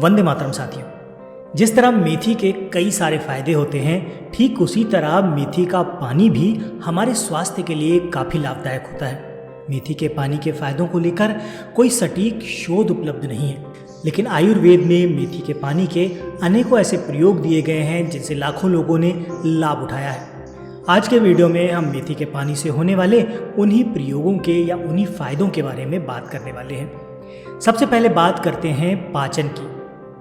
वंदे मातरम साथियों। जिस तरह मेथी के कई सारे फायदे होते हैं, ठीक उसी तरह मेथी का पानी भी हमारे स्वास्थ्य के लिए काफ़ी लाभदायक होता है। मेथी के पानी के फायदों को लेकर कोई सटीक शोध उपलब्ध नहीं है, लेकिन आयुर्वेद में मेथी के पानी के अनेकों ऐसे प्रयोग दिए गए हैं जिनसे लाखों लोगों ने लाभ उठाया है। आज के वीडियो में हम मेथी के पानी से होने वाले उन्हीं प्रयोगों के या उन्हीं फायदों के बारे में बात करने वाले हैं। सबसे पहले बात करते हैं पाचन की।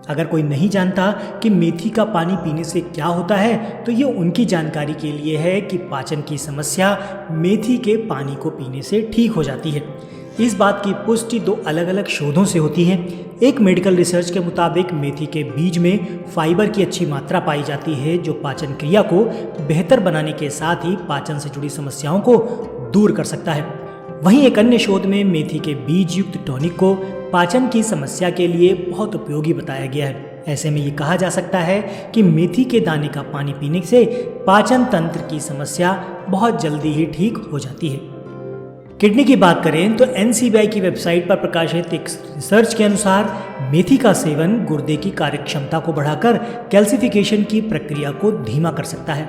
अगर कोई नहीं जानता कि मेथी का पानी पीने से क्या होता है, तो ये उनकी जानकारी के लिए है कि पाचन की समस्या मेथी के पानी को पीने से ठीक हो जाती है। इस बात की पुष्टि दो अलग अलग शोधों से होती है। एक मेडिकल रिसर्च के मुताबिक मेथी के बीज में फाइबर की अच्छी मात्रा पाई जाती है, जो पाचन क्रिया को बेहतर बनाने के साथ ही पाचन से जुड़ी समस्याओं को दूर कर सकता है। वहीं एक अन्य शोध में मेथी के बीज युक्त टॉनिक को पाचन की समस्या के लिए बहुत उपयोगी बताया गया है। ऐसे में ये कहा जा सकता है कि मेथी के दाने का पानी पीने से पाचन तंत्र की समस्या बहुत जल्दी ही ठीक हो जाती है। किडनी की बात करें तो NCBI की वेबसाइट पर प्रकाशित एक रिसर्च के अनुसार मेथी का सेवन गुर्दे की कार्यक्षमता को बढ़ाकर कैल्सिफिकेशन की प्रक्रिया को धीमा कर सकता है।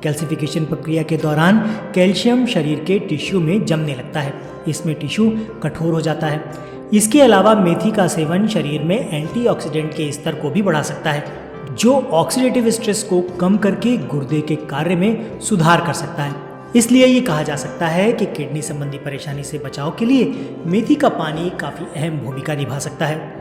कैल्सिफिकेशन प्रक्रिया के दौरान कैल्शियम शरीर के टिश्यू में जमने लगता है। इसमें टिश्यू कठोर हो जाता है। इसके अलावा मेथी का सेवन शरीर में एंटीऑक्सीडेंट के स्तर को भी बढ़ा सकता है, जो ऑक्सीडेटिव स्ट्रेस को कम करके गुर्दे के कार्य में सुधार कर सकता है। इसलिए ये कहा जा सकता है कि किडनी संबंधी परेशानी से बचाव के लिए मेथी का पानी काफ़ी अहम भूमिका निभा सकता है।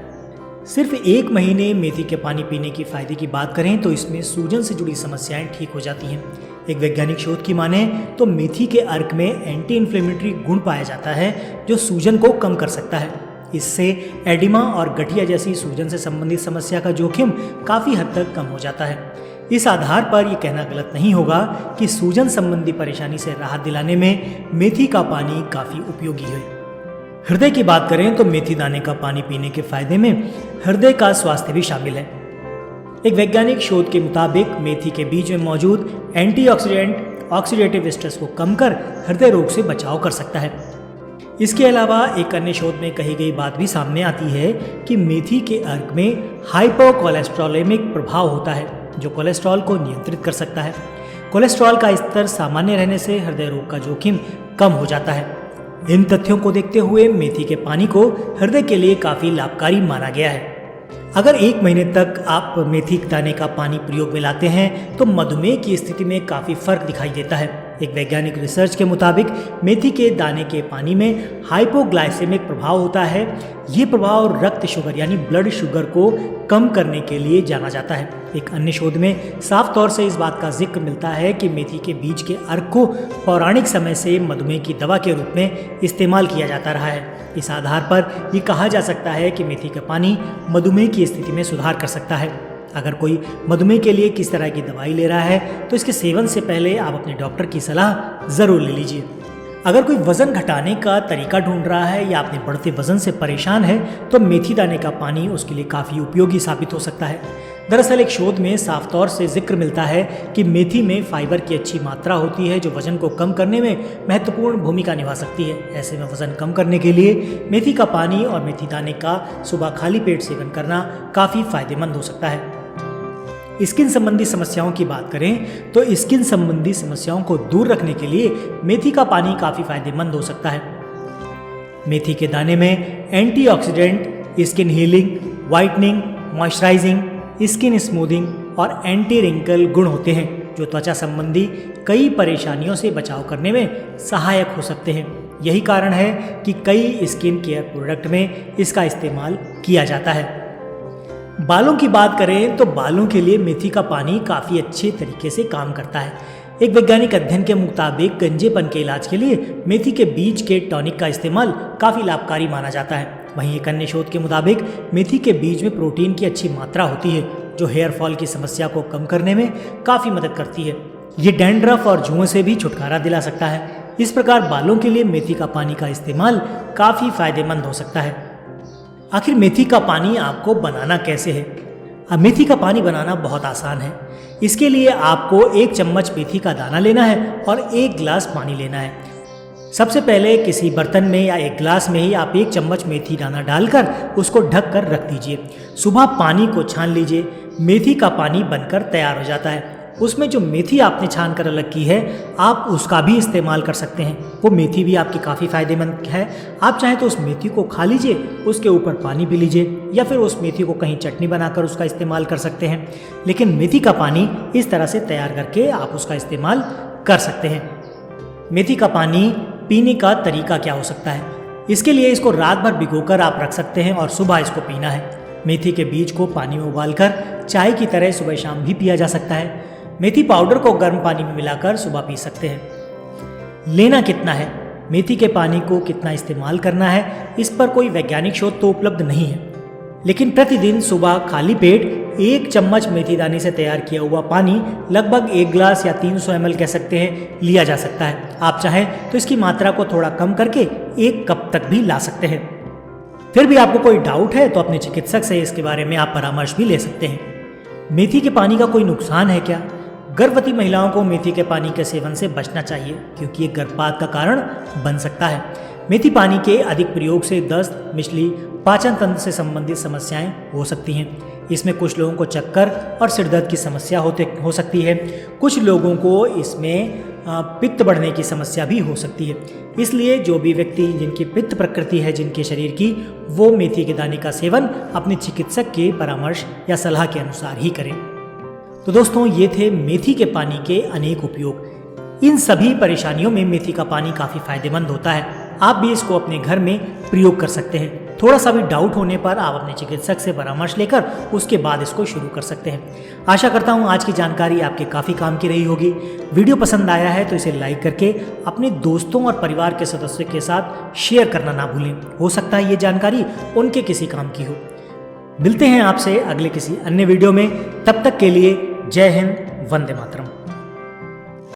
सिर्फ 1 महीने मेथी के पानी पीने की फायदे की बात करें तो इसमें सूजन से जुड़ी समस्याएं ठीक हो जाती हैं। एक वैज्ञानिक शोध की माने तो मेथी के अर्क में एंटी इन्फ्लेमेटरी गुण पाया जाता है, जो सूजन को कम कर सकता है। इससे एडिमा और गठिया जैसी सूजन से संबंधित समस्या का जोखिम काफ़ी हद तक कम हो जाता है। इस आधार पर यह कहना गलत नहीं होगा कि सूजन संबंधी परेशानी से राहत दिलाने में मेथी का पानी काफ़ी उपयोगी है। हृदय की बात करें तो मेथी दाने का पानी पीने के फायदे में हृदय का स्वास्थ्य भी शामिल है। एक वैज्ञानिक शोध के मुताबिक मेथी के बीज में मौजूद एंटीऑक्सीडेंट ऑक्सीडेटिव स्ट्रेस को कम कर हृदय रोग से बचाव कर सकता है। इसके अलावा एक अन्य शोध में कही गई बात भी सामने आती है कि मेथी के अर्क में हाइपोकोलेस्ट्रोलेमिक प्रभाव होता है, जो कोलेस्ट्रॉल को नियंत्रित कर सकता है। कोलेस्ट्रॉल का स्तर सामान्य रहने से हृदय रोग का जोखिम कम हो जाता है। इन तथ्यों को देखते हुए मेथी के पानी को हृदय के लिए काफ़ी लाभकारी माना गया है। अगर 1 महीने तक आप मेथी दाने का पानी प्रयोग में लाते हैं तो मधुमेह की स्थिति में काफ़ी फर्क दिखाई देता है। एक वैज्ञानिक रिसर्च के मुताबिक मेथी के दाने के पानी में हाइपोग्लाइसेमिक प्रभाव होता है। ये प्रभाव रक्त शुगर यानी ब्लड शुगर को कम करने के लिए जाना जाता है। एक अन्य शोध में साफ तौर से इस बात का जिक्र मिलता है कि मेथी के बीज के अर्क को पौराणिक समय से मधुमेह की दवा के रूप में इस्तेमाल किया जाता रहा है। इस आधार पर यह कहा जा सकता है कि मेथी का पानी मधुमेह की स्थिति में सुधार कर सकता है। अगर कोई मधुमेह के लिए किस तरह की दवाई ले रहा है तो इसके सेवन से पहले आप अपने डॉक्टर की सलाह ज़रूर ले लीजिए। अगर कोई वज़न घटाने का तरीका ढूंढ रहा है या अपने बढ़ते वज़न से परेशान है तो मेथी दाने का पानी उसके लिए काफ़ी उपयोगी साबित हो सकता है। दरअसल एक शोध में साफ तौर से जिक्र मिलता है कि मेथी में फाइबर की अच्छी मात्रा होती है, जो वज़न को कम करने में महत्वपूर्ण भूमिका निभा सकती है। ऐसे में वज़न कम करने के लिए मेथी का पानी और मेथी दाने का सुबह खाली पेट सेवन करना काफ़ी फायदेमंद हो सकता है। स्किन संबंधी समस्याओं की बात करें तो स्किन संबंधी समस्याओं को दूर रखने के लिए मेथी का पानी काफ़ी फायदेमंद हो सकता है। मेथी के दाने में antioxidant, skin healing, whitening, moisturising, skin smoothing और एंटी रिंकल गुण होते हैं, जो त्वचा संबंधी कई परेशानियों से बचाव करने में सहायक हो सकते हैं। यही कारण है कि कई स्किन केयर प्रोडक्ट में इसका इस्तेमाल किया जाता है। बालों की बात करें तो बालों के लिए मेथी का पानी काफ़ी अच्छे तरीके से काम करता है। एक वैज्ञानिक अध्ययन के मुताबिक गंजेपन के इलाज के लिए मेथी के बीज के टॉनिक का इस्तेमाल काफ़ी लाभकारी माना जाता है। वहीं एक अन्य शोध के मुताबिक मेथी के बीज में प्रोटीन की अच्छी मात्रा होती है, जो हेयर फॉल की समस्या को कम करने में काफ़ी मदद करती है। ये डैंड्रफ और जुओं से भी छुटकारा दिला सकता है। इस प्रकार बालों के लिए मेथी का पानी का इस्तेमाल काफ़ी फायदेमंद हो सकता है। आखिर मेथी का पानी आपको बनाना कैसे है? अब मेथी का पानी बनाना बहुत आसान है। इसके लिए आपको 1 चम्मच मेथी का दाना लेना है और 1 गिलास पानी लेना है। सबसे पहले किसी बर्तन में या एक गिलास में ही आप 1 चम्मच मेथी दाना डालकर उसको ढक कर रख दीजिए। सुबह पानी को छान लीजिए। मेथी का पानी बनकर तैयार हो जाता है। उसमें जो मेथी आपने छान कर अलग की है, आप उसका भी इस्तेमाल कर सकते हैं। वो मेथी भी आपकी काफ़ी फ़ायदेमंद है। आप चाहें तो उस मेथी को खा लीजिए, उसके ऊपर पानी पी लीजिए, या फिर उस मेथी को कहीं चटनी बनाकर उसका इस्तेमाल कर सकते हैं। लेकिन मेथी का पानी इस तरह से तैयार करके आप उसका इस्तेमाल कर सकते हैं। मेथी का पानी पीने का तरीका क्या हो सकता है? इसके लिए इसको रात भर भिगोकर आप रख सकते हैं और सुबह इसको पीना है। मेथी के बीज को पानी में उबालकर चाय की तरह सुबह शाम भी पिया जा सकता है। मेथी पाउडर को गर्म पानी में मिलाकर सुबह पी सकते हैं। लेना कितना है, मेथी के पानी को कितना इस्तेमाल करना है, इस पर कोई वैज्ञानिक शोध तो उपलब्ध नहीं है। लेकिन प्रतिदिन सुबह खाली पेट 1 चम्मच मेथी दाने से तैयार किया हुआ पानी, लगभग 1 गिलास या 300 ml कह सकते हैं, लिया जा सकता है। आप चाहें तो इसकी मात्रा को थोड़ा कम करके 1 कप तक भी ला सकते हैं। फिर भी आपको कोई डाउट है तो अपने चिकित्सक से इसके बारे में आप परामर्श भी ले सकते हैं। मेथी के पानी का कोई नुकसान है क्या? गर्भवती महिलाओं को मेथी के पानी के सेवन से बचना चाहिए, क्योंकि ये गर्भपात का कारण बन सकता है। मेथी पानी के अधिक प्रयोग से दस्त, मिचली, पाचन तंत्र से संबंधित समस्याएं हो सकती हैं। इसमें कुछ लोगों को चक्कर और सिरदर्द की समस्या हो सकती है। कुछ लोगों को इसमें पित्त बढ़ने की समस्या भी हो सकती है। इसलिए जो भी व्यक्ति जिनकी पित्त प्रकृति है जिनके शरीर की, वो मेथी के दाने का सेवन अपने चिकित्सक के परामर्श या सलाह के अनुसार ही करें। तो दोस्तों, ये थे मेथी के पानी के अनेक उपयोग। इन सभी परेशानियों में मेथी का पानी काफ़ी फायदेमंद होता है। आप भी इसको अपने घर में प्रयोग कर सकते हैं। थोड़ा सा भी डाउट होने पर आप अपने चिकित्सक से परामर्श लेकर उसके बाद इसको शुरू कर सकते हैं। आशा करता हूँ आज की जानकारी आपके काफ़ी काम की रही होगी। वीडियो पसंद आया है तो इसे लाइक करके अपने दोस्तों और परिवार के सदस्यों के साथ शेयर करना ना भूलें। हो सकता है ये जानकारी उनके किसी काम की हो। मिलते हैं आपसे अगले किसी अन्य वीडियो में। तब तक के लिए जय हिंद, वंदे मातरम।